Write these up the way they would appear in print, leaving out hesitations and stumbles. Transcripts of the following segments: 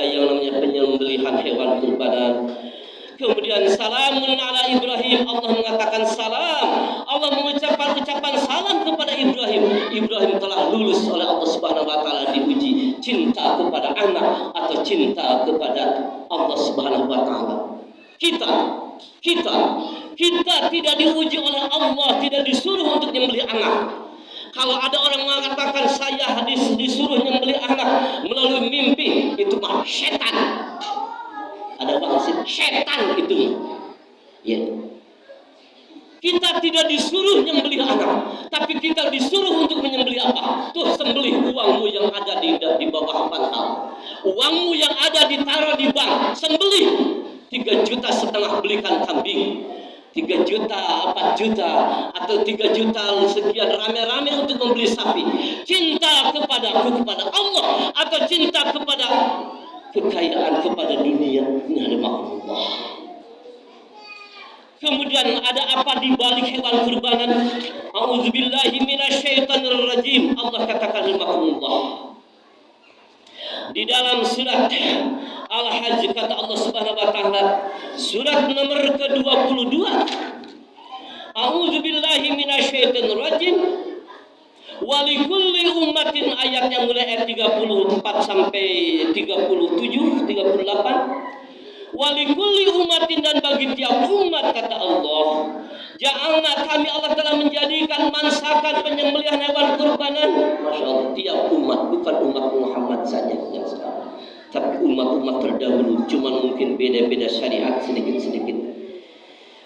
yang namanya penyembelihan hewan kurbanan. Kemudian salamun ala Ibrahim, Allah mengatakan salam, Allah mengucapkan ucapan salam kepada Ibrahim. Ibrahim telah lulus oleh Allah Subhanahu wa taala diuji cinta kepada anak atau cinta kepada Allah Subhanahu wa taala. Kita tidak diuji oleh Allah, tidak disuruh untuk menyembelih anak. Kalau ada orang mengatakan saya disuruh menyembelih anak melalui mimpi, itu mah setan. Ada bangsa setan itu. Ya. Kita tidak disuruh menyembelih anak, tapi kita disuruh untuk menyembelih apa? Tuh, sembelih uangmu yang ada di bawah bantal. Uangmu yang ada ditaruh di bank, sembelih. 3,5 juta belikan kambing. 3 juta, 4 juta, atau 3 juta sekian rame-rame untuk membeli sapi. Cinta kepadaku, kepada Allah, atau cinta kepada kekayaan, kepada dunia. Ini ada makhluk. Kemudian ada apa di balik hewan kurbanan? A'udzubillahi minasyaitonirrajim. Allah katakan makhluk. Di dalam surat Al-Hajj kata Allah Subhanahu wa taala, surat nomor ke-22. A'udzubillahi minasyaitonirrajim. Walikulli ummatin, ayat yang mulai ayat 34 sampai 37, 38. Walikulli ummatin, dan bagi tiap umat kata Allah, ja'alna, kami Allah telah menjadikan mansakan penyembelihan hewan kurbanan. Masya Allah, tiap umat, bukan umat Muhammad saja yang sekarang, tapi umat-umat terdahulu, cuma mungkin beda-beda syariat sedikit-sedikit.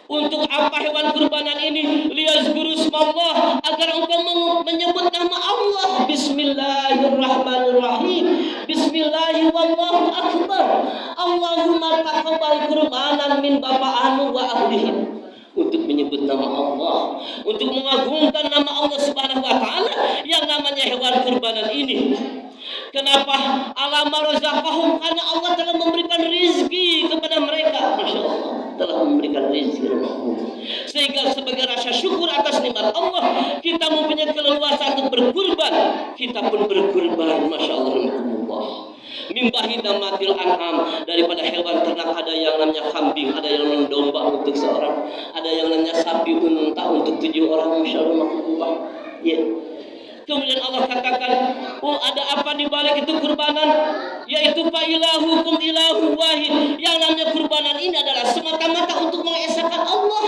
Untuk apa hewan kurbanan ini? Liyazkuru ismallah, agar engkau menyebut nama Allah. Bismillahirrahmanirrahim. Bismillahi wallahu akbar. Allahumma taqabbal kurbanan min bapa'anu wa ahlihim. Untuk menyebut nama Allah, untuk mengagungkan nama Allah Subhanahu wa taala yang namanya hewan kurbanan ini. Kenapa? Alama razaqahum, karena Allah telah memberikan rizki kepada mereka. Masya Allah, telah memberikan rizki sehingga sebagai rasa syukur atas nikmat Allah, kita mempunyai keleluasaan untuk berkurban. Kita pun berkurban. Masya Allah. Min bahidamatil an'am, daripada hewan ternak, ada yang namanya kambing, ada yang namanya domba untuk seorang, ada yang namanya sapi unta untuk 7 orang. Masya Allah. Ya. Kemudian Allah katakan, ada apa di balik itu kurbanan? Yaitu fa ilahukum ilahu wahid. Yang namanya kurbanan ini adalah semata-mata untuk mengesahkan Allah.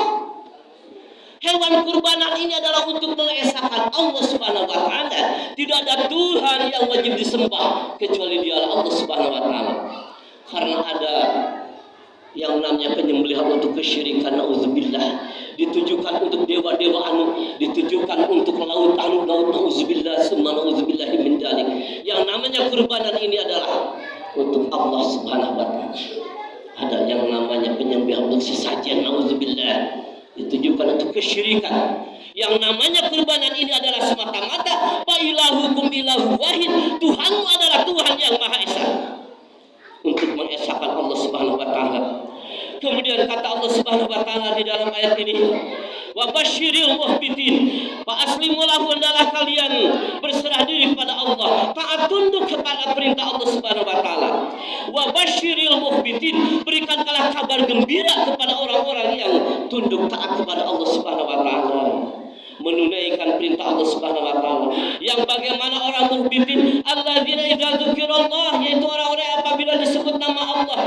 Hewan kurbanan ini adalah untuk mengesahkan Allah Subhanahu wa taala. Tidak ada Tuhan yang wajib disembah kecuali Dialah Allah Subhanahu wa taala. Karena ada yang namanya penyembelihan untuk kesyirikan, nauzubillah, ditujukan untuk dewa-dewa anu, ditujukan untuk laut anu, nauzubillah, summa nauzubillahi min dzalik. Yang namanya kurbanan ini adalah untuk Allah Subhanahu wa taala. Ada yang namanya penyembelihan untuk sesajen, nauzubillah, ditujukan untuk kesyirikan. Yang namanya kurbanan ini adalah semata-mata fa ilahukum ilahu wahid. Tuhanmu adalah Tuhan yang Maha Esa, untuk mengesahkan Allah Subhanahu wa taala. Kemudian kata Allah Subhanahu wa taala di dalam ayat ini, wa basyiril muhbitin, fa aslimu lahu, adalah kalian berserah diri kepada Allah, taat tunduk kepada perintah Allah Subhanahu wa taala. Wa basyiril muhbitin, berikanlah kabar gembira kepada orang-orang yang tunduk taat kepada Allah Subhanahu wa taala, menunaikan perintah Allah Subhanahu wa taala. Yang bagaimana orang muhbitin? Alladzina idza dzukirallah, yaitu orang-orang yang apabila disebut nama Allah,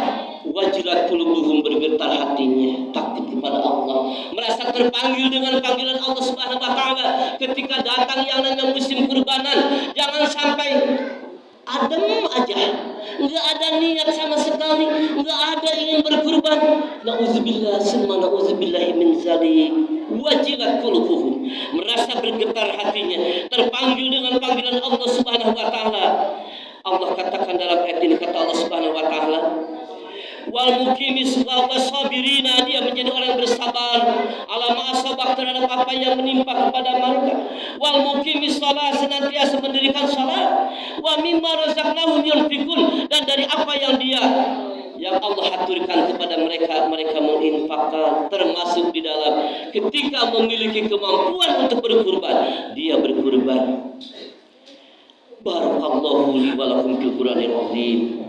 wajilat qulubuhum, bergetar hatinya, takut kepada Allah, merasa terpanggil dengan panggilan Allah Subhanahu wa taala. Ketika datang yang namanya musim kurbanan, jangan sampai adem aja, enggak ada niat sama sekali, enggak ada ingin berkurban. Nauzubillah, summa nauzubillahi min dzalik. Wajilat qulubuhum, merasa bergetar hatinya, terpanggil dengan panggilan Allah Subhanahu wa taala. Allah katakan dalam ayat ini, kata Allah Subhanahu wa taala, wal muqimis wa wasabirina, dia menjadi orang yang bersabar ala ma asabak, terhadap apa yang menimpa kepada mereka. Wal muqimis shalah, senantiasa mendirikan salat. Wa mimma razaqnahum yunfiqun, dan dari apa yang Allah haturkan kepada mereka, mereka menginfakkan, termasuk di dalam ketika memiliki kemampuan untuk berkurban, dia berkurban. Barakallahu li wa lakum fil Qur'anil azim.